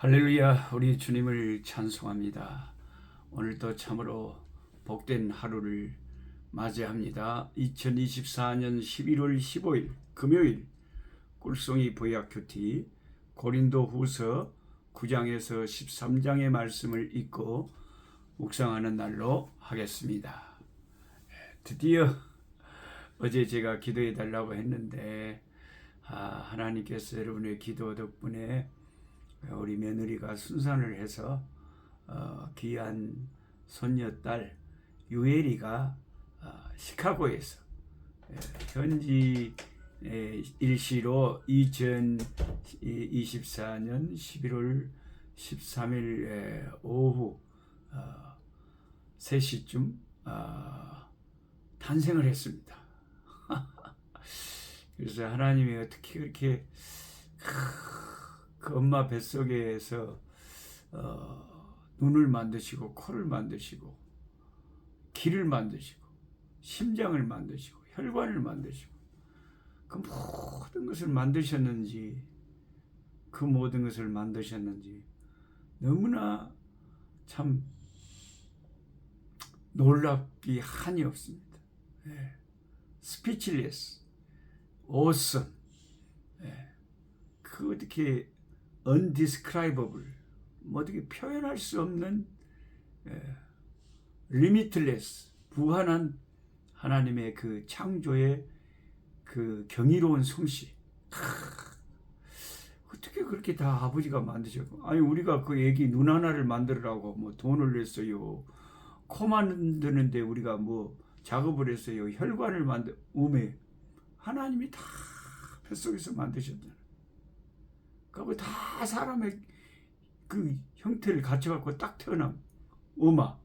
할렐루야, 우리 주님을 찬송합니다. 오늘도 참으로 복된 하루를 맞이합니다. 2024년 11월 15일 금요일 꿀송이 부약큐티 고린도 후서 9장에서 13장의 말씀을 읽고 묵상하는 날로 하겠습니다. 드디어 어제 제가 기도해 달라고 했는데 하나님께서 여러분의 기도 덕분에 우리 며느리가 순산을 해서 귀한 손녀딸 유엘이가 시카고에서 현지 일시로 2024년 11월 13일 오후 3시쯤 탄생을 했습니다. 그래서 하나님이 어떻게 그렇게 그 엄마 뱃속에서 눈을 만드시고 코를 만드시고 귀를 만드시고 심장을 만드시고 혈관을 만드시고 그 모든 것을 만드셨는지 너무나 참 놀랍기 한이 없습니다. 스피치레스, awesome. 그 어떻게 undescribable, 어떻게 표현할 수 없는 limitless, 무한한 하나님의 그 창조의 그 경이로운 솜씨. 어떻게 그렇게 다 아버지가 만드셨고, 아니 우리가 그 애기 눈 하나를 만들으라고 뭐 돈을 냈어요. 코 만드는데 우리가 뭐 작업을 했어요. 혈관을 몸에 하나님이 다 뱃속에서 만드셨잖아요. 그리고 다 사람의 그 형태를 갖춰갖고 딱 태어난 엄마.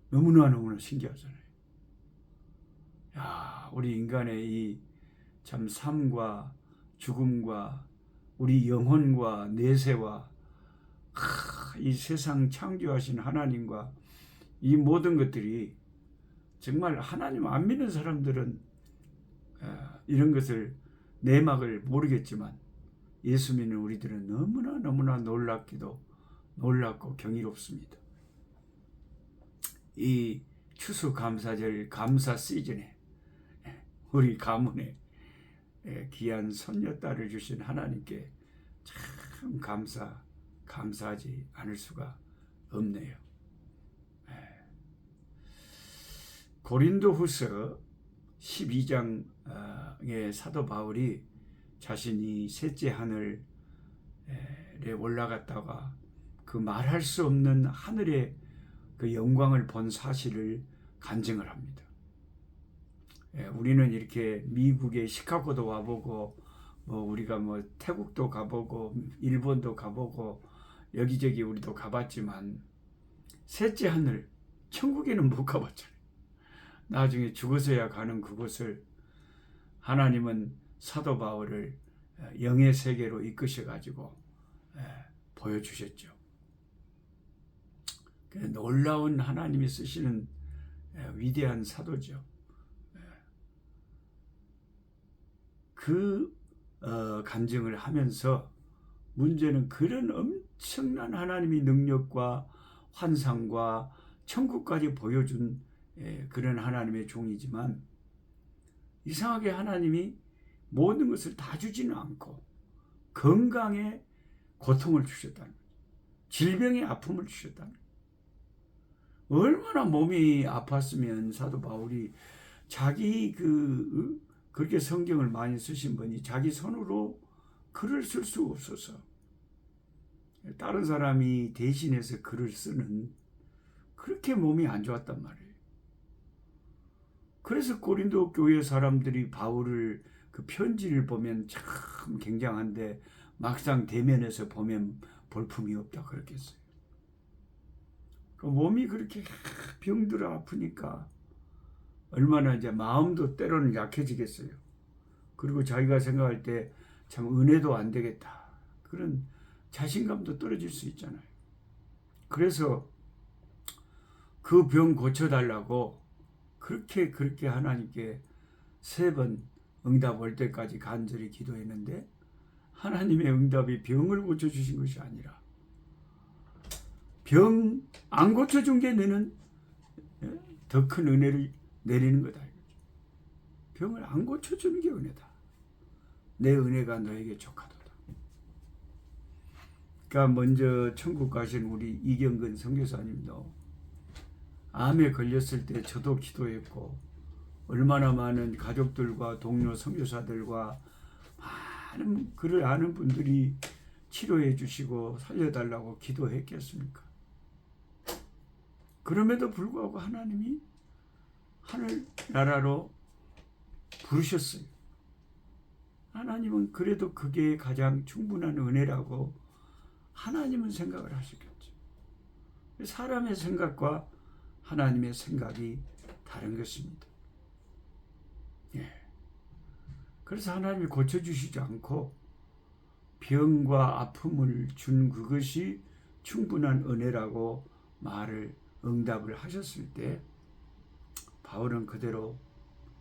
너무나 신기하잖아요. 야, 우리 인간의 이 참 삶과 죽음과 우리 영혼과 내세와 이 세상 창조하신 하나님과 이 모든 것들이 정말 하나님 안 믿는 사람들은 이런 것을 내막을 모르겠지만 예수 믿는 우리들은 너무나 놀랍기도 놀랍고 경이롭습니다. 이 추수감사절 감사 시즌에 우리 가문에 귀한 손녀딸을 주신 하나님께 참 감사하지 않을 수가 없네요. 고린도 후서 12장의 사도 바울이 자신이 셋째 하늘에 올라갔다가 그 말할 수 없는 하늘의 그 영광을 본 사실을 간증을 합니다. 우리는 이렇게 미국의 시카고도 와보고 우리가 태국도 가보고 일본도 가보고 여기저기 우리도 가봤지만 셋째 하늘 천국에는 못 가봤잖아요. 나중에 죽어서야 가는 그곳을 하나님은 사도 바울을 영의 세계로 이끄셔가지고 보여주셨죠. 놀라운 하나님이 쓰시는 위대한 사도죠. 그 간증을 하면서 문제는 그런 엄청난 하나님의 능력과 환상과 천국까지 보여준 그런 하나님의 종이지만 이상하게 하나님이 모든 것을 다 주지는 않고 건강에 고통을 주셨다는 거죠. 질병의 아픔을 주셨다는 거죠. 얼마나 몸이 아팠으면 사도 바울이 자기 그렇게 성경을 많이 쓰신 분이 자기 손으로 글을 쓸 수 없어서 다른 사람이 대신해서 글을 쓰는 그렇게 몸이 안 좋았단 말이에요. 그래서 고린도 교회 사람들이 바울을 그 편지를 보면 참 굉장한데 막상 대면에서 보면 볼품이 없다 그랬겠어요. 그 몸이 그렇게 병들어 아프니까 얼마나 이제 마음도 때로는 약해지겠어요. 그리고 자기가 생각할 때 참 은혜도 안 되겠다. 그런 자신감도 떨어질 수 있잖아요. 그래서 그 병 고쳐달라고 그렇게 하나님께 3번 응답 올 때까지 간절히 기도했는데 하나님의 응답이 병을 고쳐주신 것이 아니라 병 안 고쳐준 게 너는 더 큰 은혜를 내리는 거다. 병을 안 고쳐주는 게 은혜다. 내 은혜가 너에게 족하도다. 그러니까 먼저 천국 가신 우리 이경근 선교사님도 암에 걸렸을 때 저도 기도했고 얼마나 많은 가족들과 동료 선교사들과 많은 그를 아는 분들이 치료해 주시고 살려달라고 기도했겠습니까? 그럼에도 불구하고 하나님이 하늘나라로 부르셨어요. 하나님은 그래도 그게 가장 충분한 은혜라고 하나님은 생각을 하시겠죠. 사람의 생각과 하나님의 생각이 다른 것입니다. 예. 그래서 하나님이 고쳐주시지 않고 병과 아픔을 준 그것이 충분한 은혜라고 응답을 하셨을 때 바울은 그대로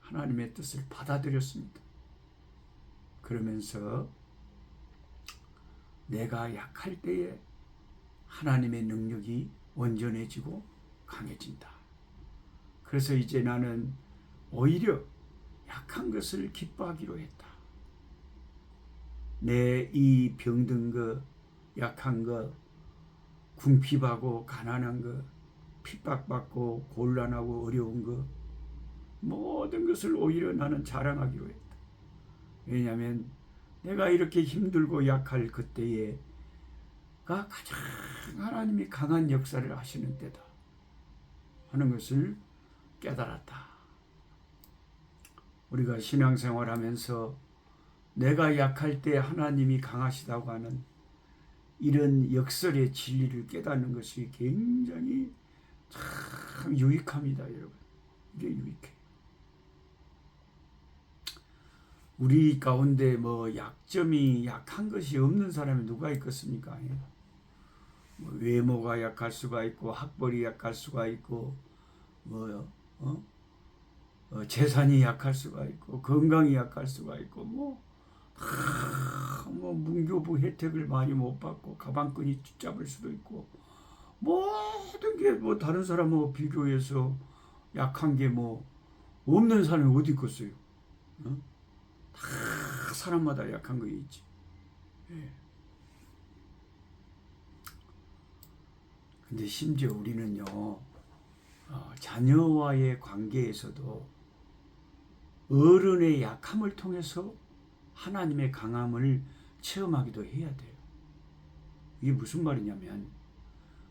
하나님의 뜻을 받아들였습니다. 그러면서 내가 약할 때에 하나님의 능력이 온전해지고 강해진다. 그래서 이제 나는 오히려 약한 것을 기뻐하기로 했다. 내 이 병든 거, 약한 거, 궁핍하고 가난한 거, 핍박받고 곤란하고 어려운 거, 모든 것을 오히려 나는 자랑하기로 했다. 왜냐하면 내가 이렇게 힘들고 약할 그때가 가장 하나님이 강한 역사를 하시는 때다 하는 것을 깨달았다. 우리가 신앙생활하면서 내가 약할 때 하나님이 강하시다고 하는 이런 역설의 진리를 깨닫는 것이 굉장히 참 유익합니다, 여러분. 이게 유익해. 우리 가운데 약점이 약한 것이 없는 사람이 누가 있겠습니까? 외모가 약할 수가 있고 학벌이 약할 수가 있고 재산이 약할 수가 있고 건강이 약할 수가 있고 문교부 혜택을 많이 못 받고 가방끈이 붙잡을 수도 있고 모든 게 다른 사람하고 비교해서 약한 게 없는 사람이 어디 있겠어요? 다 사람마다 약한 거 있지. 예. 근데 심지어 우리는요, 자녀와의 관계에서도 어른의 약함을 통해서 하나님의 강함을 체험하기도 해야 돼요. 이게 무슨 말이냐면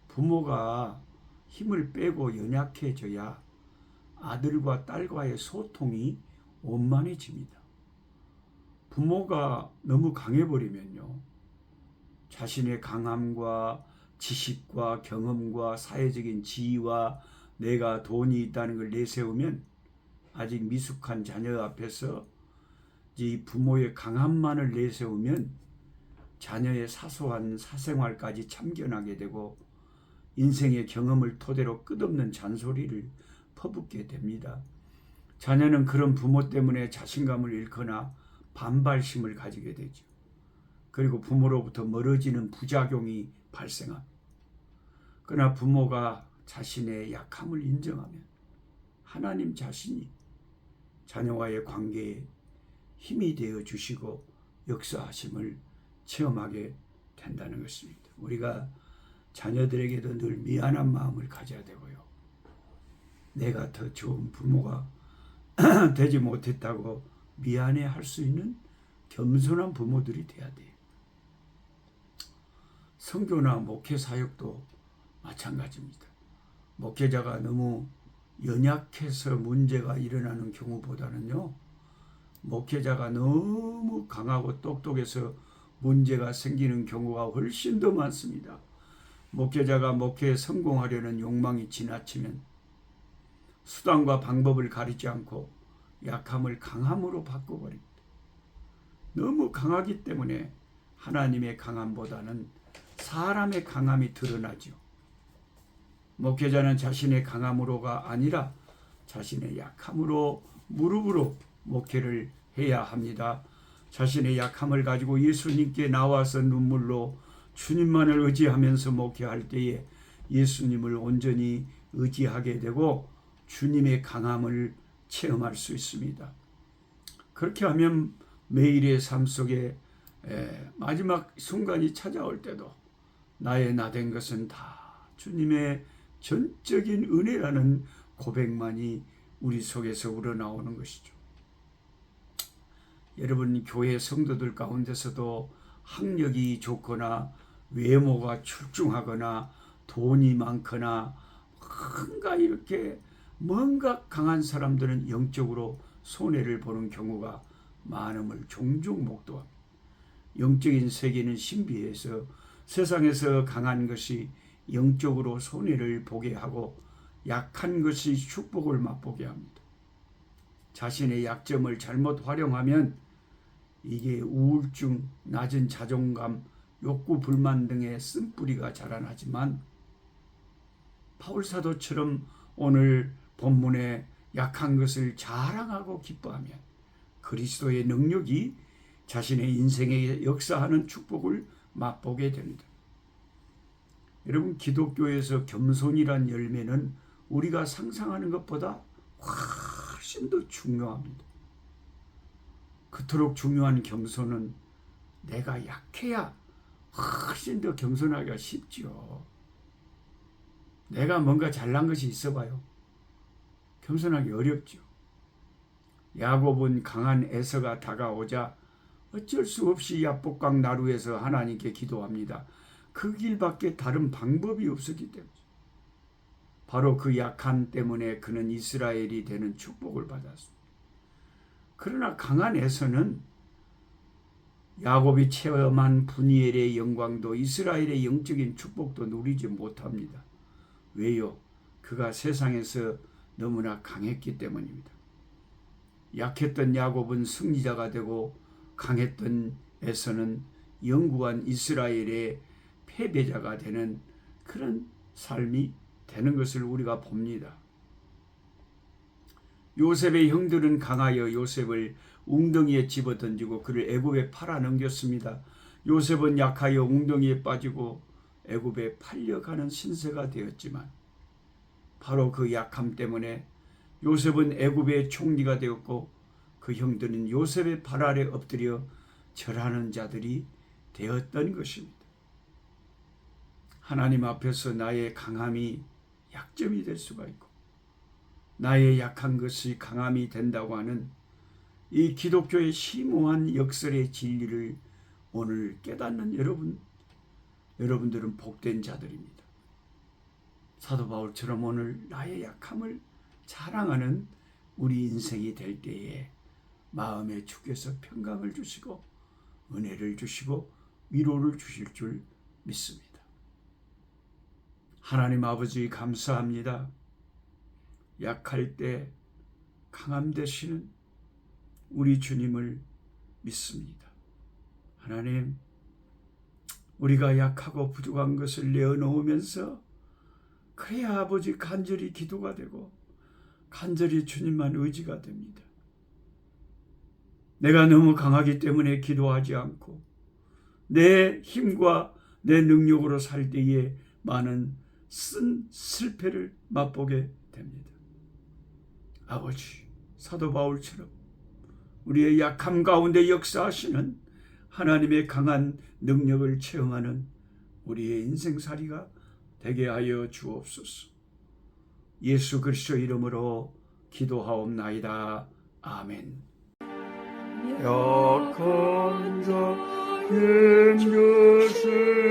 부모가 힘을 빼고 연약해져야 아들과 딸과의 소통이 원만해집니다. 부모가 너무 강해버리면요, 자신의 강함과 지식과 경험과 사회적인 지위와 내가 돈이 있다는 걸 내세우면 아직 미숙한 자녀 앞에서 이 부모의 강함만을 내세우면 자녀의 사소한 사생활까지 참견하게 되고 인생의 경험을 토대로 끝없는 잔소리를 퍼붓게 됩니다. 자녀는 그런 부모 때문에 자신감을 잃거나 반발심을 가지게 되죠. 그리고 부모로부터 멀어지는 부작용이 발생합니다. 그러나 부모가 자신의 약함을 인정하면 하나님 자신이 자녀와의 관계에 힘이 되어 주시고 역사하심을 체험하게 된다는 것입니다. 우리가 자녀들에게도 늘 미안한 마음을 가져야 되고요. 내가 더 좋은 부모가 되지 못했다고 미안해할 수 있는 겸손한 부모들이 돼야 돼요. 선교나 목회 사역도 마찬가지입니다. 목회자가 너무 연약해서 문제가 일어나는 경우보다는요, 목회자가 너무 강하고 똑똑해서 문제가 생기는 경우가 훨씬 더 많습니다. 목회자가 목회에 성공하려는 욕망이 지나치면 수단과 방법을 가리지 않고 약함을 강함으로 바꿔버립니다. 너무 강하기 때문에 하나님의 강함보다는 사람의 강함이 드러나죠. 목회자는 자신의 강함으로가 아니라 자신의 약함으로 무릎으로 목회를 해야 합니다. 자신의 약함을 가지고 예수님께 나와서 눈물로 주님만을 의지하면서 목회할 때에 예수님을 온전히 의지하게 되고 주님의 강함을 체험할 수 있습니다. 그렇게 하면 매일의 삶 속에 마지막 순간이 찾아올 때도 나의 나된 것은 다 주님의 전적인 은혜라는 고백만이 우리 속에서 우러나오는 것이죠. 여러분, 교회 성도들 가운데서도 학력이 좋거나 외모가 출중하거나 돈이 많거나 뭔가 강한 사람들은 영적으로 손해를 보는 경우가 많음을 종종 목도합니다. 영적인 세계는 신비해서 세상에서 강한 것이 영적으로 손해를 보게 하고 약한 것이 축복을 맛보게 합니다. 자신의 약점을 잘못 활용하면 이게 우울증, 낮은 자존감, 욕구 불만 등의 쓴뿌리가 자라나지만 바울사도처럼 오늘 본문에 약한 것을 자랑하고 기뻐하면 그리스도의 능력이 자신의 인생에 역사하는 축복을 맛보게 됩니다. 여러분, 기독교에서 겸손이란 열매는 우리가 상상하는 것보다 훨씬 더 중요합니다. 그토록 중요한 겸손은 내가 약해야 훨씬 더 겸손하기가 쉽지요. 내가 뭔가 잘난 것이 있어봐요. 겸손하기 어렵죠. 야곱은 강한 에서가 다가오자 어쩔 수 없이 야복강 나루에서 하나님께 기도합니다. 그 길밖에 다른 방법이 없었기 때문이죠. 바로 그 약함 때문에 그는 이스라엘이 되는 축복을 받았습니다. 그러나 강한 에서는 야곱이 체험한 분이엘의 영광도 이스라엘의 영적인 축복도 누리지 못합니다. 왜요? 그가 세상에서 너무나 강했기 때문입니다. 약했던 야곱은 승리자가 되고 강했던 에서는 영구한 이스라엘의 패배자가 되는 그런 삶이 되는 것을 우리가 봅니다. 요셉의 형들은 강하여 요셉을 웅덩이에 집어던지고 그를 애굽에 팔아넘겼습니다. 요셉은 약하여 웅덩이에 빠지고 애굽에 팔려가는 신세가 되었지만 바로 그 약함 때문에 요셉은 애굽의 총리가 되었고 그 형들은 요셉의 발 아래 엎드려 절하는 자들이 되었던 것입니다. 하나님 앞에서 나의 강함이 약점이 될 수가 있고 나의 약한 것이 강함이 된다고 하는 이 기독교의 심오한 역설의 진리를 오늘 깨닫는 여러분들은 복된 자들입니다. 사도 바울처럼 오늘 나의 약함을 자랑하는 우리 인생이 될 때에 마음에 주께서 평강을 주시고 은혜를 주시고 위로를 주실 줄 믿습니다. 하나님 아버지 감사합니다. 약할 때 강함 되시는 우리 주님을 믿습니다. 하나님, 우리가 약하고 부족한 것을 내어놓으면서 그래야 아버지 간절히 기도가 되고 간절히 주님만 의지가 됩니다. 내가 너무 강하기 때문에 기도하지 않고 내 힘과 내 능력으로 살 때에 많은 실패를 맛보게 됩니다. 아버지, 사도 바울처럼 우리의 약함 가운데 역사하시는 하나님의 강한 능력을 체험하는 우리의 인생살이가 되게 하여 주옵소서. 예수 그리스도 이름으로 기도하옵나이다. 아멘. 약한 자의 것을